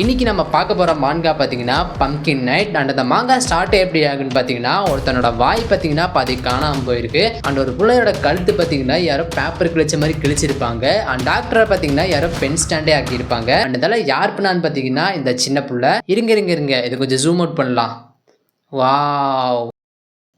இன்னைக்கு நம்ம பார்க்க போகிற மாங்கா பார்த்தீங்கன்னா பம்கின் நைட். அண்ட் அந்த மாங்கா ஸ்டார்ட் எப்படி ஆகுன்னு பார்த்தீங்கன்னா, ஒருத்தனோட வாய் பார்த்தீங்கன்னா பாதி காணாமல் போயிருக்கு. அண்ட் ஒரு பிள்ளையோட கழுத்து பார்த்தீங்கன்னா யாரோ பேப்பர் கிழிச்ச மாதிரி கிழிச்சிருப்பாங்க. அண்ட் டாக்டரை பார்த்தீங்கன்னா யாரோ பென் ஸ்டாண்டே ஆக்கியிருப்பாங்க. அண்ட் இதெல்லாம் யார் பண்ணான்னு பார்த்தீங்கன்னா இந்த சின்ன புள்ள. இருங்க இது கொஞ்சம் ஜூம் அவுட் பண்ணலாம். வாவ்,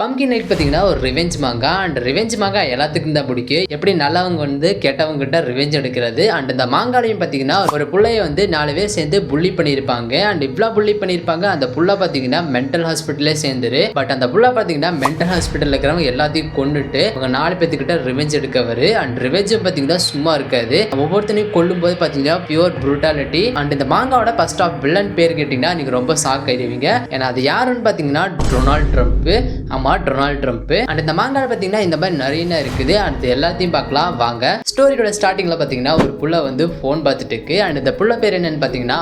பம்கின் நைட் பார்த்தீங்கன்னா ஒரு ரிவெஞ்ச் மாங்கா. அண்ட் ரிவெஞ்ச் மாங்கா எல்லாத்துக்கும் தான் பிடிக்கும். எப்படி நல்லவங்க வந்து கெட்டவங்க கிட்ட ரிவெஞ்ச் எடுக்கிறது. அண்ட் இந்த மாங்காலையும் பார்த்தீங்கன்னா ஒரு புள்ளைய வந்து 4 பேர் சேர்ந்து புள்ளி பண்ணியிருப்பாங்க. அண்ட் இவ்வளோ புள்ளி பண்ணியிருப்பாங்க. அந்த புள்ள பார்த்தீங்கன்னா மென்டல் ஹாஸ்பிட்டலே சேர்ந்துரு. பட் அந்த புள்ள பார்த்தீங்கன்னா மென்டல் ஹாஸ்பிட்டல் இருக்கிறவங்க எல்லாத்தையும் கொண்டுட்டு அவங்க 4 பேர்த்துக்கிட்ட ரிவெஞ்ச் எடுக்கவர். அண்ட் ரிவெஞ்சும் பார்த்தீங்கன்னா சும்மா இருக்காது. ஒவ்வொருத்தனையும் கொல்லும் போது பார்த்தீங்கன்னா பியூர் ப்ரூட்டாலிட்டி. அண்ட் இந்த மாங்காவோட ஃபர்ஸ்ட் ஆஃப் வில்லன் பேர் கேட்டிங்கன்னா நீங்கள் ரொம்ப ஷாக் ஆயிடுவீங்க. ஏன்னா அது யாருன்னு பார்த்தீங்கன்னா Donald Trump. Donald Trump. And இந்த மாங்கால பார்த்தீங்கன்னா இந்த மாதிரி நிறைய இருக்குது. அடுத்து எல்லாத்தையும் பார்க்கலாம் வாங்க. ஸ்டோரியோட ஸ்டார்டிங்ல பார்த்தீங்கன்னா ஒரு புள்ள வந்து ஃபோன் பார்த்துட்டு இருக்கு. அண்ட் இந்த புள்ள பேர் என்னன்னு பார்த்தீங்கன்னா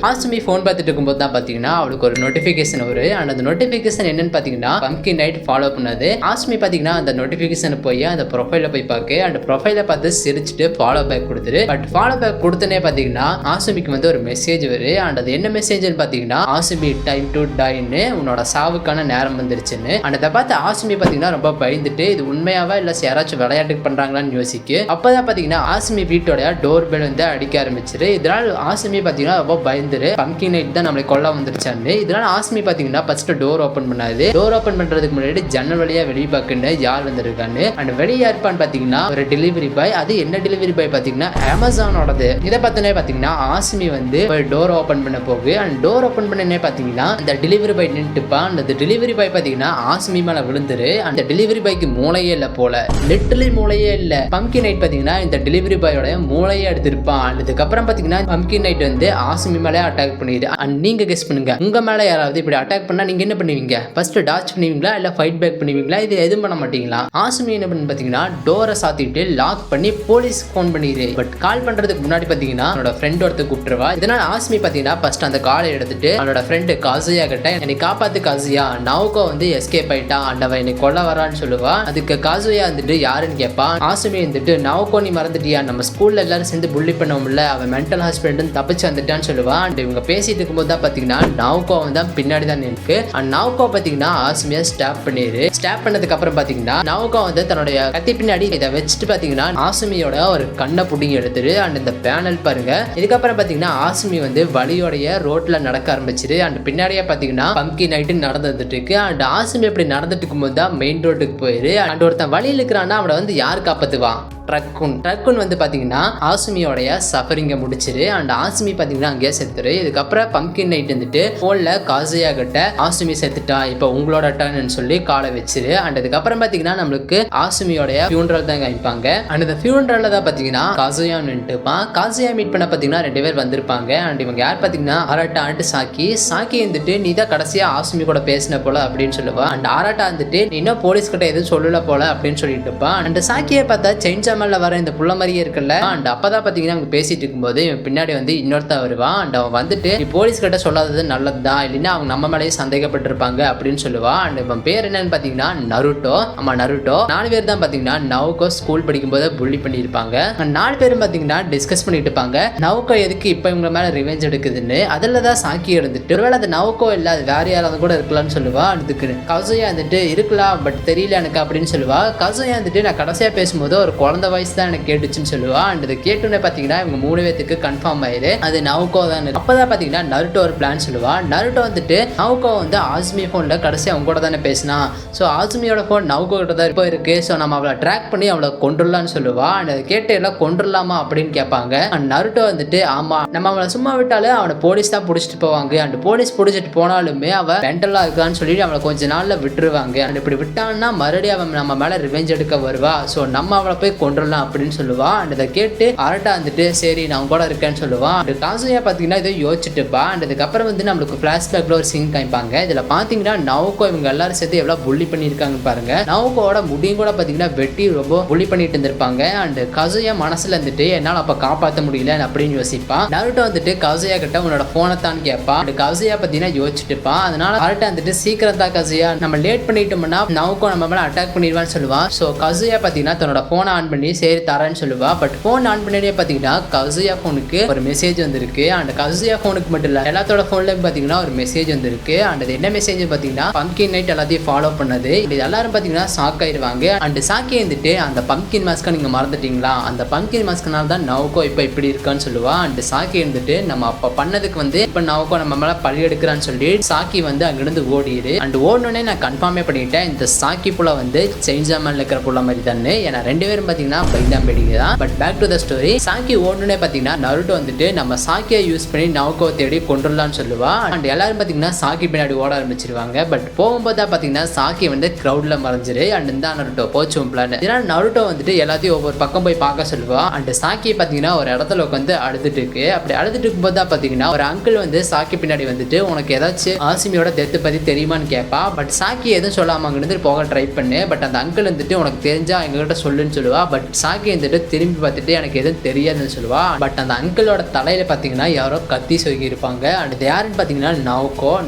ஆசுமி ஃபோன் பார்த்துட்டு இருக்கும்போது தான் பார்த்தீங்கன்னா அவளுக்கு ஒரு நோட்டிஃபிகேஷன் வரும். அண்ட் அந்த நோட்டிஃபிகேஷன் என்னன்னு பார்த்தீங்கன்னா பம்கின் நைட் ஃபாலோ பண்ணது. ஆசுமி பார்த்தீங்கன்னா அந்த நோட்டிஃபிகேஷன் போய் அந்த ப்ரொஃபைல போய் பார்க்க. அந்த ப்ரொஃபைல பார்த்து சிரிச்சுட்டு ஃபாலோ பேக் கொடுத்துரு. பட் ஃபாலோ பேக் கொடுத்தனே பார்த்தீங்கன்னா ஆசுமிக்கு வந்து ஒரு மெசேஜ் வரும். அண்ட் அது என்ன மெசேஜ்னு பார்த்தீங்கன்னா ஆசுமி டைம் டு டைன்னு உன்னோட சாவுக்கான நேரம் வந்துருச்சுன்னு. அண்ட் அதை பார்த்து ஆசுமி பார்த்தீங்கன்னா ரொம்ப பயந்துட்டு இது உண்மையாவா இல்லை யாராச்சும் விளையாட்டுக்கு பண்றாங்களான்னு யோசிக்கு. அப்பதான் பார்த்தீங்கன்னா ஆசுமி வீட்டோட டோர் பெல் வந்து அடிக்க ஆரம்பிச்சிரு. இதனால் ஆசுமி பார்த்தீங்கன்னா ரொம்ப பயந்துரு. பம்கின் நைட் தான் நம்மளை கொல்ல வந்துருச்சான்னு. இதனால ஆசுமி பார்த்தீங்கன்னா ஃபர்ஸ்ட் டோர் ஓப்பன் பண்ணாது. டோர் ஓப்பன் பண்றதுக்கு முன்னாடி ஜன்னல் வழியா வெளியே பார்க்கணும் யார் வந்திருக்கான்னு. அண்ட் வெளியே இருப்பான்னு பார்த்தீங்கன்னா ஒரு டெலிவரி பாய். அது என்ன டெலிவரி பாய் பார்த்தீங்கன்னா அமேசானோடது. இதை பார்த்தோன்னே பார்த்தீங்கன்னா ஆசுமி வந்து ஒரு டோர் ஓப்பன் பண்ண போகு. அண்ட் டோர் ஓப்பன் பண்ணனே பார்த்தீங்கன்னா அந்த டெலிவரி பாய் நின்றுப்பான். அந்த டெலிவரி பாய் பார்த்தீங்கன்னா ஆசுமி மேல விழுந்துரு. அந்த டெலிவரி பாய்க்கு மூளையே இல்ல போல, லிட்டரலி மூளையே இல்ல. பம்கின் நைட் பாத்தீங்கன்னா இந்த டெலிவரி பாயோட மூளையே எடுத்திருப்பான். அதுக்கப்புறம் பாத்தீங்கன்னா பம்கின் நைட் வந்து ஆசுமி மேலே அட்டாக் பண்ணிடுது. அண்ட் நீங்க கெஸ் பண்ணுங்க, உங்க மேல யாராவது இப்படி அட்டாக் பண்ணா நீங்க என்ன பண்ணுவீங்க? ஃபர்ஸ்ட் டாச் பண்ணுவீங்களா இல்ல ஃபைட் பேக் பண்ணுவீங்களா? இது எதுவும் பண்ண மாட்டீங்களா? ஆசுமி என்ன பண்ணு பாத்தீங்கன்னா டோரை சாத்திட்டு லாக் பண்ணி போலீஸ் போன் பண்ணிடு. பட் கால் பண்றதுக்கு முன்னாடி பாத்தீங்கன்னா அவனோட ஃப்ரெண்ட் ஒருத்தர் கூப்பிட்டுருவா. இதனால ஆசுமி பாத்தீங்கன்னா ஃபர்ஸ்ட் அந்த காலை எடுத்துட்டு அவனோட ஃப்ரெண்டு காசுயா கிட்ட என்னை காப்பாத்து காசுயா, நவுகோ வந்து எஸ்கேப் ஆயிட்டா, அவன் என்னை கொல்ல வரான்னு சொல்லுவா. அதுக்கு காசுயா வந்துட்டு யாருன்னு கேட்பான். ஆசுமி வந்துட்டு நவுகோ நீ மறந்துட்டியா, நம்ம ஸ்கூல்ல எல்லாரும் சேர்ந்து புள்ளி பண்ணோம்ல, அவன் மென்டல் ஹாஸ்பிட்டல் தப்பிச்சு வந்துட்டான்னு சொல்லுவா. அண்ட் இவங்க பேசிட்டு இருக்கும்போது தான் பாத்தீங்கன்னா நவுகோ வந்து பின்னாடி தான் இருக்கு. அண்ட் நவுகோ பாத்தீங்கன்னா ஆசுமியா ஸ்டாப் பண்ணிரு. ஸ்டாப் பண்ணதுக்கு அப்புறம் பாத்தீங்கன்னா நவுகோ வந்து தன்னுடைய கத்தி பின்னாடி இதை வச்சுட்டு பாத்தீங்கன்னா ஆசுமியோட ஒரு கண்ணை புடிங்கி எடுத்துரு. அண்ட் இந்த பேனல் பாருங்க. இதுக்கப்புறம் பாத்தீங்கன்னா ஆசுமி வந்து வழியோடைய ரோட்ல நடக்க ஆரம்பிச்சிரு. அண்ட் பின்னாடியே பாத்தீங்கன்னா பம்கின் நைட் நடந்துட்டு இருக்கு. அண்ட் ஆசுமி எப்படி நடந்துட்டு இருக்கும்போது தான் மெயின் ரோட்டுக்கு போயிரு. அண்ட் ஒருத்தன் வழியில் இருக்கிறான்னா அவனை வந்து யார் காப்பாத்துவான்? ட்ரக்குன் வந்து பார்த்தீங்கன்னா ஆசுமியோடைய சஃபரிங்கை முடிச்சிரு. அண்ட் ஆசுமி பார்த்தீங்கன்னா அங்கேயே செத்துரு. இதுக்கப்புறம் பம்கின் நைட் வந்துட்டு ஃபோனில் காசுயா கிட்ட ஆசுமி செத்துட்டா, இப்போ உங்களோட டர்ன்னு சொல்லி காலை வச்சிரு. அண்ட் அதுக்கப்புறம் பார்த்தீங்கன்னா நம்மளுக்கு ஆசுமியோடைய ஃபியூனரல் தான் காமிப்பாங்க. அண்ட் இந்த ஃபியூனரலில் தான் பார்த்தீங்கன்னா காசுயா நின்றுப்பான். காசுயா மீட் பண்ண பார்த்தீங்கன்னா 2 பேர் வந்திருப்பாங்க. அண்ட் இவங்க யார் பார்த்தீங்கன்னா ஆராட்டா அண்ட் சாக்கி வந்துட்டு நீ தான் கடைசியாக ஆசுமி கூட பேசின போல அப்படின்னு சொல்லுவா. அண்ட் ஆராட்டா வந்துட்டு நீ இன்னும் போலீஸ் கிட்ட எதுவும் சொல்லல போல அப்படின்னு சொல்லிட்டு இருப்பான். அண்ட் சாக்கியை பார்த்தா செயின்ஸ் வர இந்த புள்ள மாதிரியே இருக்குல்ல. அண்ட் அப்பதான் பாத்தீங்கன்னா அவங்க பேசிட்டு இருக்கும்போது பின்னாடி வந்து இன்னொருத்த வருவான். அண்ட் அவன் வந்துட்டு நீ போலீஸ் கிட்ட சொல்லாதது நல்லதுதான், இல்லைன்னா அவங்க நம்ம மேலேயே சந்தேகப்பட்டிருப்பாங்க அப்படின்னு சொல்லுவா. அண்ட் இவன் பேர் என்னன்னு பாத்தீங்கன்னா நருட்டோ. 4 பேர் தான் பாத்தீங்கன்னா நவுகோ ஸ்கூல் படிக்கும் போது புள்ளி பண்ணிருப்பாங்க. 4 பேரும் பாத்தீங்கன்னா டிஸ்கஸ் பண்ணிட்டு இருப்பாங்க நவுகோ எதுக்கு இப்ப இவங்க மேல ரிவெஞ்ச் எடுக்குதுன்னு. அதுலதான் சாக்கி இருந்துட்டு ஒருவேளை அது நவுகோ இல்ல அது வேற யாராவது கூட இருக்கலாம்னு சொல்லுவா. அதுக்கு காசுயா வந்துட்டு இருக்கலாம் பட் தெரியல எனக்கு அப்படின்னு சொல்லுவா. காசுயா வந்துட்டு நான் கடைசியா பேசும்போது ஒரு குழந்தை வாய்ஸ் தான் எனக்கு கேட்டுச்சுன்னு சொல்லுவா. அண்ட் இதை கேட்டோன்னே பாத்தீங்கன்னா இவங்க 3 பேத்துக்கு கன்ஃபார்ம் ஆயிரு அது நவுகோ தான். அப்பதான் பாத்தீங்கன்னா நருட்டோ ஒரு பிளான் சொல்லுவா. நருட்டோ வந்துட்டு நவுகோ வந்து ஆசுமி போன்ல கடைசி அவங்க கூட தானே பேசினா, ஸோ ஆசுமியோட போன் நவுகோ கிட்ட தான் இப்போ இருக்கு, ஸோ நம்ம அவளை ட்ராக் பண்ணி அவளை கொண்டுடலான்னு சொல்லுவா. அண்ட் அதை கேட்டு எல்லாம் கொண்டுடலாமா அப்படின்னு கேட்பாங்க. அண்ட் நருட்டோ வந்துட்டு ஆமா நம்ம அவளை சும்மா விட்டாலே அவனை போலீஸ் தான் பிடிச்சிட்டு போவாங்க. அண்ட் போலீஸ் பிடிச்சிட்டு போனாலுமே அவ மென்டலா இருக்கான்னு சொல்லிட்டு அவளை கொஞ்ச நாள்ல விட்டுருவாங்க. அண்ட் இப்படி விட்டான்னா மறுபடியும் அவன் நம்ம மேல ரிவெஞ்ச் எடுக்க வருவா, ஸோ நம்ம அவளை போய் கொண்டுடலாம் அப்படின்னு சொல்லுவா. அண்ட் இதை கேட்டு ஆராட்டா வந்துட்டு சரி நான் கூட இருக்கேன்னு சொல்லுவா. அண்ட் காசுயா பாத்தீங்கன்னா இதை யோசிச்சுட்டுப்பா. அண்ட் அதுக்கப்புறம் வந்து நம்மளுக்கு பிளாஷ்பேக்ல ஒரு சீன் காமிப்பாங்க. இதுல பாத்தீங்கன்னா நவுகோ இவங்க எல்லாரும் சேர்த்து எவ்வளவு புள்ளி பண்ணிருக்காங்க பாருங்க. நவுகோட முடியும் கூட பாத்தீங்கன்னா வெட்டி ரொம்ப புள்ளி பண்ணிட்டு இருந்திருப்பாங்க. அண்ட் காசுயா மனசுல இருந்துட்டு என்னால அப்ப காப்பாற்ற முடியல அப்படின்னு யோசிப்பா. நருட்டோ வந்துட்டு காசுயா கிட்ட உன்னோட போனை தான் கேட்பா. அண்ட் காசுயா பாத்தீங்கன்னா யோசிச்சுட்டுப்பா. அதனால ஆராட்டா வந்துட்டு சீக்கிரம் தான் காசுயா நம்ம லேட் பண்ணிட்டோம்னா நவுகோ நம்ம மேல அட்டாக் பண்ணிடுவான்னு சொல்லுவா. ஸோ காசுயா பாத்தீங்கன்னா தன்னோட போனை ஆன் பண்ணி பண்ணி சரி தரேன்னு சொல்லுவா. பட் ஃபோன் ஆன் பண்ணியே பார்த்தீங்கன்னா கசுயா ஃபோனுக்கு ஒரு மெசேஜ் வந்திருக்கு. அண்ட் கசுயா ஃபோனுக்கு மட்டும் இல்லை எல்லாத்தோட ஃபோன்லையும் பார்த்தீங்கன்னா ஒரு மெசேஜ் வந்திருக்கு. அண்ட் அது என்ன மெசேஜ் பார்த்தீங்கன்னா பம்ப்கின் நைட் எல்லாத்தையும் ஃபாலோ பண்ணது. இது எல்லாரும் பார்த்தீங்கன்னா ஷாக் ஆயிடுவாங்க. அண்ட் சாக்கி வந்துட்டு அந்த பம்ப்கின் மாஸ்க்கை நீங்கள் மறந்துட்டீங்களா, அந்த பம்ப்கின் மாஸ்க்னால தான் நவுகோ இப்போ இப்படி இருக்கான்னு சொல்லுவா. அண்ட் சாக்கி வந்துட்டு நம்ம அப்போ பண்ணதுக்கு வந்து இப்போ நவுகோ நம்ம மேலே பழி எடுக்கிறான்னு சொல்லி சாக்கி வந்து அங்கிருந்து ஓடிடு. அண்ட் ஓடனே நான் கன்ஃபார்மே பண்ணிட்டேன் இந்த சாக்கி புள்ள வந்து செயின்சா மேன் இருக்கிற புள்ள மாதிரி தானே. ஏன்னா 2 பேரும் பார்த்தீங்கன்னா பைந்தாம்பேடிங்க தான். But back to the story, சாக்கி ஓடனே பார்த்தீங்கன்னா நருட்டோ வந்துட்டு நம்ம சாக்கியை யூஸ் பண்ணி நவுகோ தேடி கொண்டுடலாம்னு சொல்லுவா. அண்ட் எல்லாரும் பார்த்தீங்கன்னா சாக்கி பின்னாடி ஓட ஆரம்பிச்சிருவாங்க. பட் போகும்போது தான் பார்த்தீங்கன்னா சாக்கி வந்து கிரௌட்ல மறைஞ்சிரு. அண்ட் இந்த நருட்டோ போச்சும் பிளான். ஏன்னா நருட்டோ வந்துட்டு எல்லாத்தையும் ஒவ்வொரு பக்கம் போய் பார்க்க சொல்லுவா. அண்ட் சாக்கி பார்த்தீங்கன்னா ஒரு இடத்துல உட்காந்து அழுதுட்டு இருக்கு. அப்படி அழுதுட்டு இருக்கும்போது தான் பார்த்தீங்கன்னா ஒரு அங்கிள் வந்து சாக்கி பின்னாடி வந்துட்டு உனக்கு ஏதாச்சும் ஆசிமியோட டெத்து பத்தி தெரியுமான்னு கேட்பா. பட் சாக்கி எதுவும் சொல்லாம அங்கிருந்து போக ட்ரை பண்ணு. பட் அந்த அங்கிள் வந்துட்டு உனக்கு தெரிஞ்சா எங்ககிட்ட சொல்லுன்னு சொல்லுவா. பட் சாக்கி வந்துட்டு திரும்பி பார்த்துட்டு எனக்கு எதுவும் தெரியாதுன்னு சொல்லுவா. பட் அந்த அங்கிளோட தலையில பார்த்தீங்கன்னா யாரோ கத்தி சொருகி இருப்பாங்க. அண்ட் யாருன்னு பார்த்தீங்கன்னா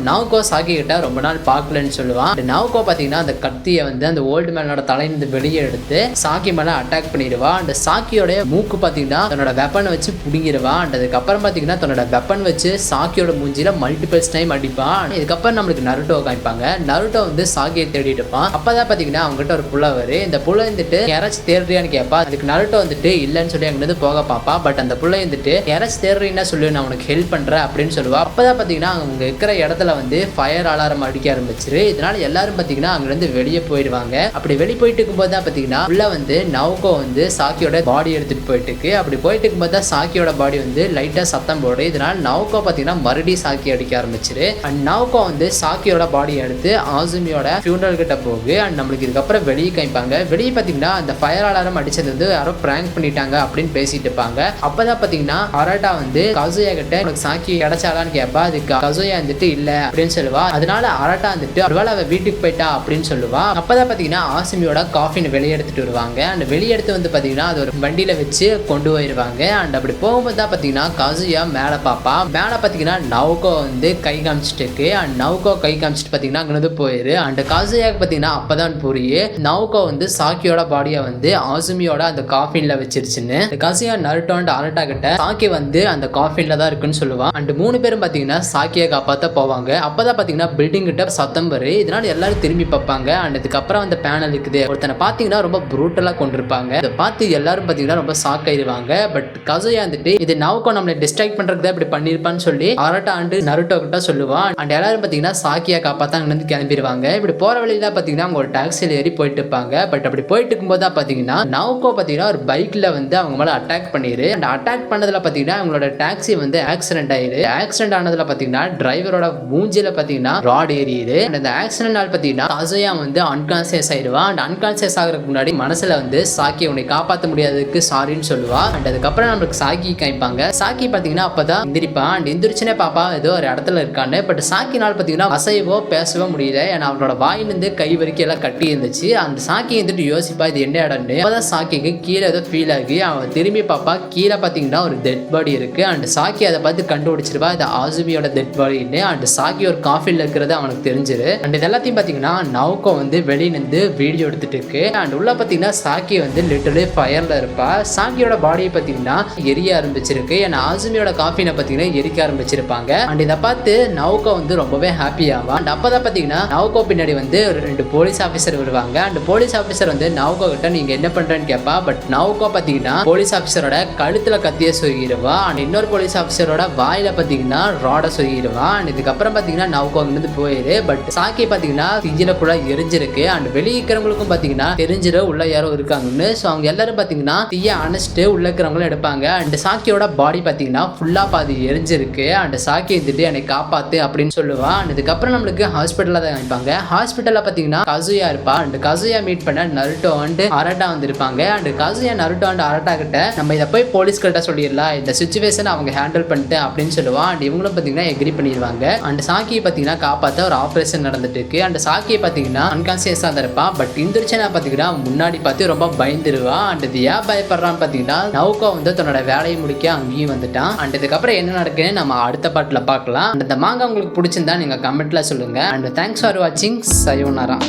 நவுகோ சாக்கி கிட்ட ரொம்ப நாள் பார்க்கலன்னு சொல்லுவான். நவுகோ பார்த்தீங்கன்னா அந்த கத்தியை வந்து அந்த ஓல்டு மேனோட தலையிலிருந்து வெளியே எடுத்து சாக்கி மேல அட்டாக் பண்ணிடுவா. அந்த சாக்கியோட மூக்கு பார்த்தீங்கன்னா தன்னோட வெப்பனை வச்சு புடிங்கிடுவா. அண்ட் அதுக்கப்புறம் பார்த்தீங்கன்னா தன்னோட வெப்பன் வச்சு சாக்கியோட மூஞ்சில மல்டிபிள்ஸ் டைம் அடிப்பான். இதுக்கப்புறம் நம்மளுக்கு நருட்டோ காமிப்பாங்க. நருட்டோ வந்து சாக்கியை தேடிட்டு இருப்பான். அப்பதான் பார்த்தீங்கன்னா அவங்ககிட்ட ஒரு புள்ள வரு. இந்த புள்ள வந்துட்டு யாராச்சும் தேடுறியான்னு கேட்பா. அதுக்கு நருட்டோ வந்துட்டு இல்லைன்னு சொல்லி அங்கிருந்து போக பார்ப்பா. பட் அந்த புள்ள வந்துட்டு யாராச்சும் தேடுறீங்கன்னா சொல்லி நான் உனக்கு ஹெல்ப் பண்றேன் அப்படின்னு சொல்லுவா. அப்பதான் பார்த்தீங்கன்னா அவங்க இருக்கிற இடத்துல வந்து ஃபயர் அலாரம் அடிக்க ஆரம்பிச்சிரு. இதனால எல்லாரும் பார்த்தீங்கன்னா அங்கிருந்து வெளியே போயிடுவாங்க. அப்படி வெளியே போயிட்டு இருக்கும்போது தான் பார்த்தீங்கன்னா உள்ள வந்து நவுகோ வந்து சாக்கியோட பாடி எடுத்துட்டு போயிட்டு இருக்கு. அப்படி போயிட்டு இருக்கும்போது தான் சாக்கியோட பாடி வந்து லைட்டா சத்தம் போடு. இதனால நவுகோ பார்த்தீங்கன்னா மறுபடியும் சாக்கி அடிக்க ஆரம்பிச்சிரு. அண்ட் நவுகோ வந்து சாக்கியோட பாடி எடுத்து ஆசுமியோட ஃபியூனரல் கிட்ட போகு. அண்ட் நம்மளுக்கு இதுக்கப்புறம் வெளியே காமிப்பாங்க. வெளியே பார்த்தீங்கன்னா அந்த ஃபயர் அலாரம் அடிச்சது வந்து யாரோ பிராங்க் பண்ணிட்டாங்க அப்படின்னு பேசிட்டு இருப்பாங்க. அப்பதான் பார்த்தீங்கன்னா அராட்டா வந்து கசுயா கிட்ட உனக்கு சாக்கி கிடைச்சாலான்னு கேட்பா. அதுக்கு கசுயா வந்துட்டு இல்ல அப்படின்னு சொல்லுவா. அதனால அராட்டா வந்துட்டு ஒருவேளை அவ வீட்டுக்கு போயிட்டா அப்படின்னு சொல்லுவா. அப்பதான் பார்த்தீங்கன்னா ஆசுமியோட காஃபின் வெளியே எடுத்துட்டு வருவாங்க. அண்ட் வெளியே எடுத்து வந்து பார்த்தீங்கன்னா அது ஒரு வண்டியில வச்சு கொண்டு போயிருவாங்க. அண்ட் அப்படி போகும்போது தான் பார்த்தீங்கன்னா கசுயா மேலே பாப்பா. மேலே பார்த்தீங்கன்னா நவுகோ வந்து கை காமிச்சிட்டு இருக்கு. அண்ட் நவுகோ கை காமிச்சிட்டு பார்த்தீங்கன்னா அங்கிருந்து போயிரு. அண்ட் கசுயாக்கு பார்த்தீங்கன்னா அப்பதான் புரியுது நவுகோ வந்து சாக்கியோட பாடியை வந்து ஆசுமியோட அந்த காஃபின்ல வச்சிருச்சுன்னு. கசுயா நருட்டோ அண்ட் அராட்டா கிட்ட சாக்கி வந்து அந்த காஃபின்ல தான் இருக்குன்னு சொல்லுவான். அண்ட் 3 பேரும் பார்த்தீங்கன்னா சாக்கியை காப்பாற்ற போவாங்க. அப்பதான் பார்த்தீங்கன்னா பில்டிங் கிட்ட சத்தம் வரு. இதனால எல்லாரும் திரும்பி பார்ப்பாங்க. அண்ட் இதுக்கப்புறம் அந்த பேனல் இருக்குது. ஒருத்தனை பார்த்தீங்கன்னா ரொம்ப ப்ரூட்டலா கொண்டிருப்பாங்க. இதை பார்த்து எல்லாரும் பார்த்தீங்கன்னா ரொம்ப ஷாக் ஆயிடுவாங்க. பட் கசுயா வந்துட்டு இது நவுகோ நம்மளை டிஸ்ட்ராக்ட் பண்றதுக்கு தான் இப்படி பண்ணிருப்பான்னு சொல்லி அராட்டா அண்ட் நருட்டோ கிட்ட சொல்லுவான். அண்ட் எல்லாரும் பார்த்தீங்கன்னா சாக்கியை காப்பாற்ற அங்கிருந்து கிளம்பிடுவாங்க. இப்படி போற வழியில பார்த்தீங்கன்னா அவங்க ஒரு டாக்ஸியில் ஏறி போயிட்டு இருப்பாங்க. பட் அப்படி போயிட்டு இருக்கும்போது தான் பார்த்தீங்கன்னா நவுகோ பார்த்தீங்கன்னா ஒரு பைக்ல வந்து அவங்க மேல அட்டாக் பண்ணிரு. அண்ட் அட்டாக் பண்ணதுல பார்த்தீங்கன்னா அவங்களோட டாக்ஸி வந்து ஆக்சிடென்ட் ஆயிரு. ஆக்சிடென்ட் ஆனதுல பார்த்தீங்கன்னா டிரைவரோட மூஞ்சில பார்த்தீங்கன்னா ராட் ஏறியுது. அந்த ஆக்சிடென்ட்னால பார்த்தீங்கன்னா கசுயா வந்து அன்கான்சியஸ் ஆயிடுவா. அண்ட் அன்கான்சியஸ் ஆகிறதுக்கு முன்னாடி மனசுல வந்து சாக்கி உன்னை காப்பாற்ற முடியாததுக்கு சாரின்னு சொல்லுவா. அண்ட் அதுக்கப்புறம் நம்மளுக்கு சாக்கி காமிப்பாங்க. சாக்கி பார்த்தீங்கன்னா அப்பதான் எந்திரிப்பான். அண்ட் எந்திரிச்சுனே பாப்பா ஏதோ ஒரு இடத்துல இருக்கான்னு. பட் சாக்கினால் பார்த்தீங்கன்னா அசைவோ பேசவோ முடியல. ஏன்னா அவனோட வாயிலிருந்து கை வரைக்கும் எல்லாம் கட்டி இருந்துச்சு. அந்த சாக்கி வந்துட்டு யோசிப்பா இது என்ன இடம்னு. அப்பதான் சாக்கிக்கு கீழே ஏதோ ஃபீல் ஆகி அவன் திரும்பி பாப்பா. கீழே பார்த்தீங்கன்னா ஒரு டெட் பாடி இருக்கு. அண்ட் சாக்கி அதை பார்த்து கண்டுபிடிச்சிருவா இது ஆசுமியோட டெட் பாடின்னு. அண்ட் சாக்கி ஒரு காஃபில் இருக்கிறது அவனுக்கு தெரிஞ்சிரு. அண்ட் இது எல்லாத்தையும் பார்த்தீங்கன்னா நவுகோ வந்து வெளியே நின்று வீடியோ எடுத்துட்டு இருக்கு. அண்ட் உள்ள பார்த்தீங்கன்னா சாக்கி வந்து லிட்டரலி ஃபயர்ல இருப்பா. சாக்கியோட பாடியை பார்த்தீங்கன்னா எரிய ஆரம்பிச்சிருக்கு. ஏன்னா ஆசுமியோட காஃபினை பார்த்தீங்கன்னா எரிக்க ஆரம்பிச்சிருப்பாங்க. அண்ட் இதை பார்த்து நவுகோ வந்து ரொம்பவே ஹாப்பி ஆவா. அண்ட் அப்பதான் பார்த்தீங்கன்னா நவுகோ பின்னாடி வந்து 2 போலீஸ் ஆஃபீஸர் வருவாங்க. அண்ட் போலீஸ் ஆஃபீஸர் வந்து நவுகோ கிட்ட நீங்க என்ன பண்றேன்னு கேட்பா. பட் நவுகோ பார்த்தீங்கன்னா போலீஸ் ஆஃபீஸரோட கழுத்துல கத்திய சொருகிடுவா. அண்ட் இன்னொரு போலீஸ் ஆஃபீஸரோட வாயில பார்த்தீங்கன்னா ராட சொருகிடுவா. அண்ட் இதுக்கப்புறம் பார்த்தீங்கன்னா நவுகோ அங்கிருந்து போயிரு. பட் சாக்கி பார்த்தீங்கன்னா தீயில கூட எரிஞ்சிருக்கு. அண்ட் வெளியே இருக்கிறவங்களுக்கும் பார்த்தீங்கன்னா தெரிஞ்சிரு உள்ள யாரோ இருக்காங்கன்னு. ஸோ அவங்க எல்லாரும் பார்த்தீங்கன்னா தீய அணைச்சிட்டு உள்ள இருக்கிறவங்களும் எடுப்பாங்க. அண்ட் சாக்கியோட பாடி பார்த்தீங்கன்னா ஃபுல்லா பாதி எரிஞ்சிருக்கு. அண்ட் சாக்கி வந்துட்டு என்னை காப்பாத்து அப்படின்னு சொல்லுவா. அண்ட் இதுக்கப்புறம் நம்மளுக்கு ஹாஸ்பிட்டல்ல தான் காமிப்பாங்க. ஹாஸ்பிட்டல்ல பார்த்தீங்கன்னா கசுயா இருப்பா. அண்ட் கசுயா மீட் பண்ண நருட்டோ அண்ட் அராட்டா வந்திருப்பாங்க. அண்ட் கசுயா நருட்டோ அண்ட் அராட்டா கிட்ட நம்ம இதை போய் போலீஸ் கிட்ட சொல்லிடலாம் இந்த சிச்சுவேஷன் அவங்க ஹேண்டில் பண்ணிட்டு அப்படின்னு சொல்லுவா. அண்ட் இவங்களும் பார்த்தீங்கன்னா எக்ரி பண்ணிடுவாங்க. அண்ட் சாக்கியை பார்த்தீங்கன்னா காப்பாற்ற ஒரு ஆப்ரேஷன் நடந்துட்டு இருக்கு. அண்ட் சாக்கியை பார்த்தீங்கன்னா அன்கான்சியஸா தான் இருப்பா. பட் இந்திரிச்சனா பார்த்தீங்கன்னா முன்னாடி பார்த்து ரொம்ப பயந்துருவா. அண்ட் இது ஏன் பயப்படுறான்னு பார்த்தீங்கன்னா நவுகோ வந்து தன்னோட வேலையை முடிக்க அங்கேயும் வந்துட்டான். அண்ட் இதுக்கப்புறம் என்ன நடக்குன்னு நம்ம அடுத்த பாட்டில் பார்க்கலாம். அண்ட் இந்த மாங்கா உங்களுக்கு பிடிச்சிருந்தா நீங்க கமெண்ட்ல சொல்லுங்க. அண்ட் தேங்க்ஸ் ஃபார் வாட்சிங். சயோனாரா.